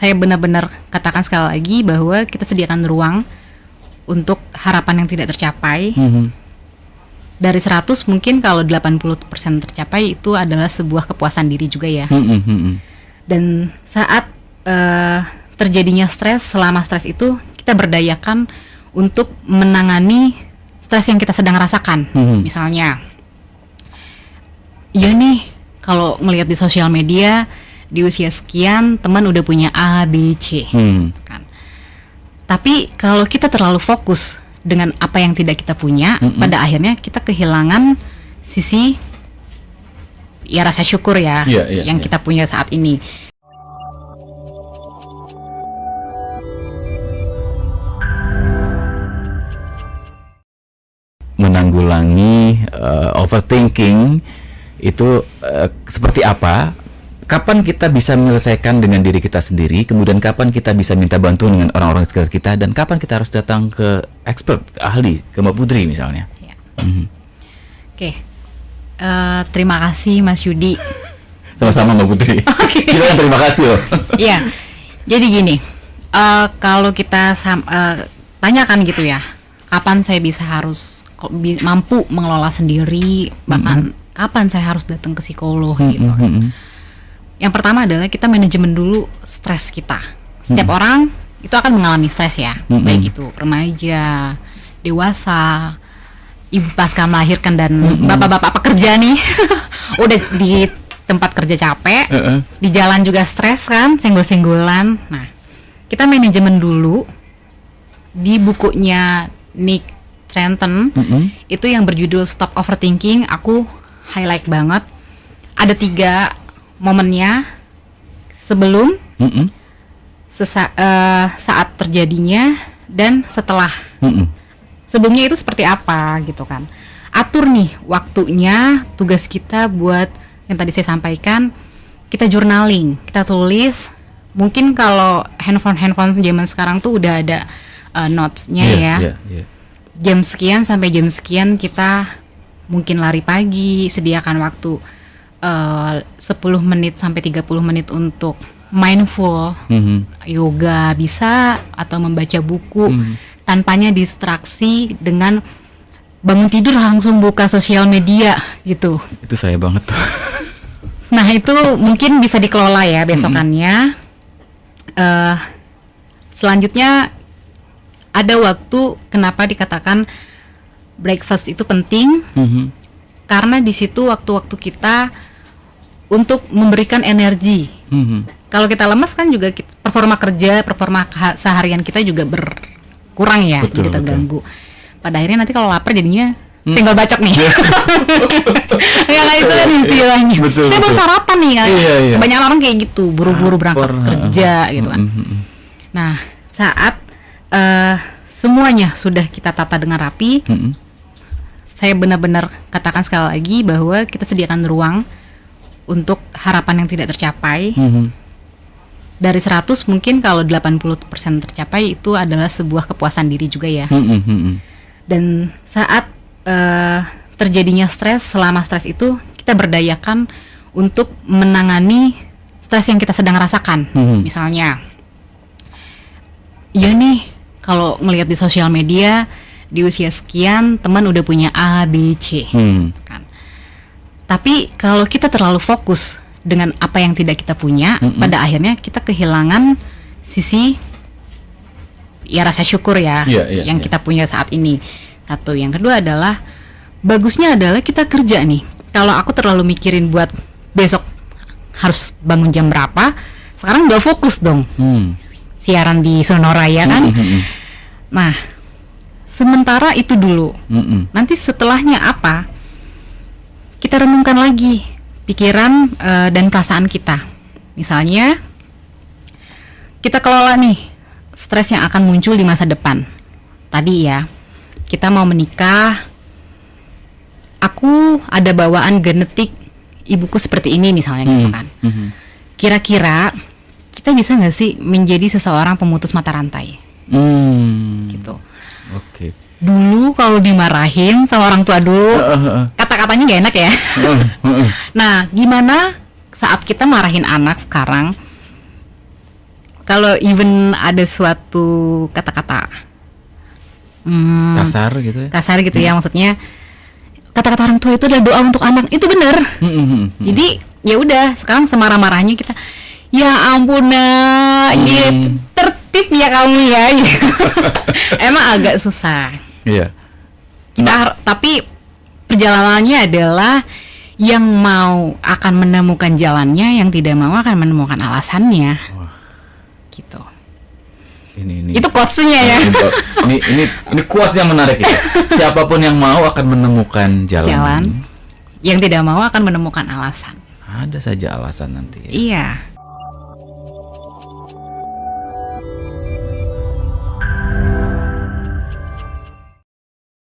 saya benar-benar katakan sekali lagi bahwa kita sediakan ruang untuk harapan yang tidak tercapai. Dari 100 mungkin kalau 80% tercapai itu adalah sebuah kepuasan diri juga ya. Dan saat terjadinya stres, selama stres itu kita berdayakan untuk menangani stres yang kita sedang rasakan. Misalnya, ya nih kalau ngelihat di sosial media di usia sekian teman udah punya A, B, C, kan. Tapi kalau kita terlalu fokus dengan apa yang tidak kita punya, pada akhirnya kita kehilangan sisi ya rasa syukur ya yang kita punya saat ini. Menanggulangi overthinking itu seperti apa? Kapan kita bisa menyelesaikan dengan diri kita sendiri, kemudian kapan kita bisa minta bantuan dengan orang-orang sekitar kita, dan kapan kita harus datang ke expert, ahli, ke Mbak Putri misalnya. Ya. Oke. Terima kasih Mas Yudi. Sama-sama Mbak Putri. Kita yang terima kasih loh. Iya. Jadi gini, kalau kita tanyakan gitu ya, kapan saya bisa harus mampu mengelola sendiri, bahkan kapan saya harus datang ke psikolog gitu. Yang pertama adalah kita manajemen dulu stres kita. Setiap orang itu akan mengalami stres ya, baik itu remaja, dewasa, ibu pasca melahirkan, dan bapak-bapak pekerja nih udah di tempat kerja capek, di jalan juga stres kan, senggol-senggolan. Nah, kita manajemen dulu. Di bukunya Nick Trenton itu yang berjudul Stop Overthinking, aku highlight banget. Ada 3 momennya: sebelum, saat terjadinya, dan setelah. Sebelumnya itu seperti apa gitu kan. Atur nih waktunya, tugas kita buat yang tadi saya sampaikan, kita journaling, kita tulis. Mungkin kalau handphone zaman sekarang tuh udah ada notes-nya ya. Jam sekian sampai jam sekian kita mungkin lari pagi, sediakan waktu 10 menit sampai 30 menit untuk mindful, yoga bisa, atau membaca buku tanpanya distraksi dengan bangun tidur langsung buka sosial media gitu. Itu saya banget tuh. Nah itu mungkin bisa dikelola ya besokannya. Selanjutnya ada waktu, kenapa dikatakan breakfast itu penting, karena di situ waktu-waktu kita untuk memberikan energi. Kalau kita lemas kan juga performa seharian kita juga berkurang ya, jadi terganggu. Pada akhirnya nanti kalau lapar jadinya tinggal bacok nih. Ya kan, itu kan istilahnya. Saya belum sarapan nih kan. Banyak orang kayak gitu, buru-buru berangkat kerja gitu kan. Nah, saat semuanya sudah kita tata dengan rapi, saya benar-benar katakan sekali lagi bahwa kita sediakan ruang untuk harapan yang tidak tercapai. Dari 100 mungkin kalau 80% tercapai itu adalah sebuah kepuasan diri juga ya. Dan saat terjadinya stres, selama stres itu kita berdayakan untuk menangani stres yang kita sedang rasakan. Misalnya, ya nih kalau ngelihat di sosial media di usia sekian teman udah punya A, B, C, kan. Tapi kalau kita terlalu fokus dengan apa yang tidak kita punya, pada akhirnya kita kehilangan sisi ya rasa syukur ya yang kita punya saat ini. Satu, yang kedua adalah bagusnya adalah kita kerja nih. Kalau aku terlalu mikirin buat besok harus bangun jam berapa, sekarang nggak fokus dong. Siaran di Sonora ya kan. Nah, sementara itu dulu. Nanti setelahnya apa? Kita renungkan lagi pikiran dan perasaan kita. Misalnya, kita kelola nih stres yang akan muncul di masa depan. Tadi ya, kita mau menikah. Aku ada bawaan genetik ibuku seperti ini misalnya gitu kan. Kira-kira kita bisa nggak sih menjadi seseorang pemutus mata rantai? Gitu. Oke. Dulu kalau dimarahin sama orang tua dulu, kata-katanya gak enak ya. Nah, gimana saat kita marahin anak sekarang? kalau even ada suatu kata-kata Kasar gitu ya. kasar gitu ya, maksudnya kata-kata orang tua itu adalah doa untuk anak, itu benar. Jadi ya udah, sekarang semarah-marahnya kita, ya ampun nak, gitu, tertib ya kamu ya. Emang agak susah. Iya. Tapi perjalanannya adalah yang mau akan menemukan jalannya, yang tidak mau akan menemukan alasannya. Gitu. Ini. Itu quotes-nya ya. Ini quotes yang menarik ya. Siapapun yang mau akan menemukan jalan. Yang tidak mau akan menemukan alasan. Ada saja alasan nanti. Ya. Iya.